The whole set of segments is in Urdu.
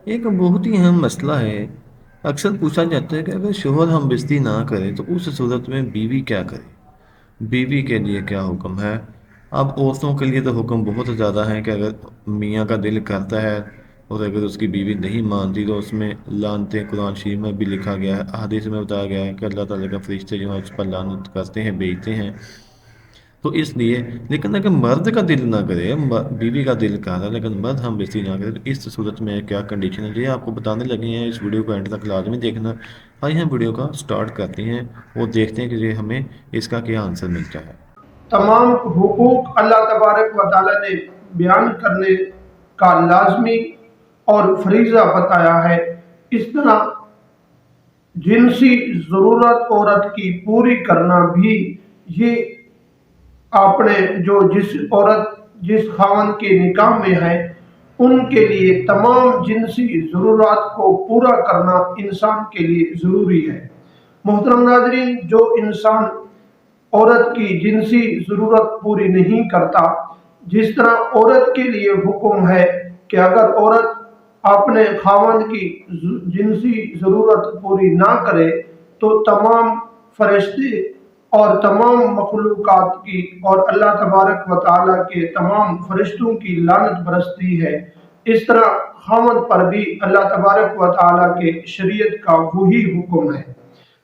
ایک بہت ہی اہم مسئلہ ہے۔ اکثر پوچھا جاتا ہے کہ اگر شوہر ہم بستی نہ کرے تو اس صورت میں بیوی کیا کرے؟ بیوی کے لیے کیا حکم ہے؟ اب عورتوں کے لیے تو حکم بہت زیادہ ہیں کہ اگر میاں کا دل کرتا ہے اور اگر اس کی بیوی نہیں مانتی تو اس میں لعنتیں قرآن شریف میں بھی لکھا گیا ہے، احادیث میں بتایا گیا ہے کہ اللہ تعالیٰ کا فرشتے جو ہے اس پر لعنت کرتے ہیں، بھیجتے ہیں۔ تو اس لیے لیکن اگر مرد کا دل نہ کرے، بیوی کا دل کر رہا ہے لیکن مرد ہم بستی نہ کرے، تو اس صورت میں کیا کنڈیشن ہے یہ آپ کو بتانے لگے ہیں۔ اس ویڈیو کو اینڈ تک لازمی دیکھنا۔ آئیے ہم ویڈیو کا سٹارٹ کرتے ہیں اور دیکھتے ہیں کہ یہ ہمیں اس کا کیا آنسر ملتا ہے۔ تمام حقوق اللہ تبارک و تعالیٰ نے بیان کرنے کا لازمی اور فریضہ بتایا ہے۔ اس طرح جنسی ضرورت عورت کی پوری کرنا بھی، یہ آپ نے جس عورت جس خاوند کے نکاح میں ہے ان کے لیے تمام جنسی ضرورات کو پورا کرنا انسان کے لیے ضروری ہے۔ محترم ناظرین، جو انسان عورت کی جنسی ضرورت پوری نہیں کرتا، جس طرح عورت کے لیے حکم ہے کہ اگر عورت اپنے خاوند کی جنسی ضرورت پوری نہ کرے تو تمام فرشتے اور تمام مخلوقات کی اور اللہ تبارک و تعالیٰ کے تمام فرشتوں کی لعنت برستی ہے۔ اس طرح خاوند پر بھی اللہ تبارک و تعالیٰ کے شریعت کا وہی حکم ہے۔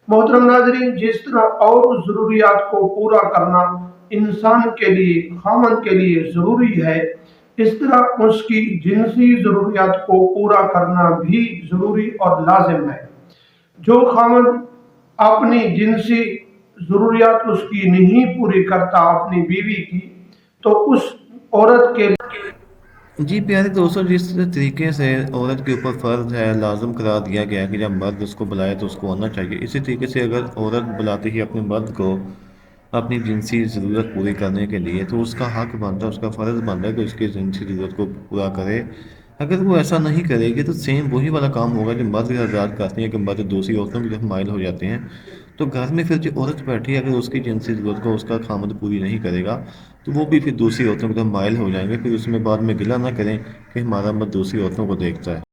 محترم ناظرین، جس طرح اور ضروریات کو پورا کرنا انسان کے لیے خاوند کے لیے ضروری ہے، اس طرح اس کی جنسی ضروریات کو پورا کرنا بھی ضروری اور لازم ہے۔ جو خاوند اپنی جنسی ضروریات اس کی نہیں پوری کرتا اپنی بیوی کی، تو اس عورت کے جی پیارے دوستوں، جس طریقے سے عورت کے اوپر فرض ہے، لازم قرار دیا گیا ہے کہ جب مرد اس کو بلائے تو اس کو آنا چاہیے، اسی طریقے سے اگر عورت بلاتے ہی اپنے مرد کو اپنی جنسی ضرورت پوری کرنے کے لیے، تو اس کا حق بنتا ہے، اس کا فرض بنتا ہے کہ اس کی جنسی ضرورت کو پورا کرے۔ اگر وہ ایسا نہیں کرے گی تو سیم وہی والا کام ہوگا جو مرد کے حضرات کرتے ہیں کہ مرد دوسری عورتوں کی طرف مائل ہو جاتے ہیں۔ تو گھر میں پھر جو عورت بیٹھی ہے اگر اس کی جنسی ضرورت کو اس کا خامد پوری نہیں کرے گا تو وہ بھی پھر دوسری عورتوں کی طرف مائل ہو جائیں گے، پھر اس میں بعد میں گلہ نہ کریں کہ ہمارا مرد دوسری عورتوں کو دیکھتا ہے۔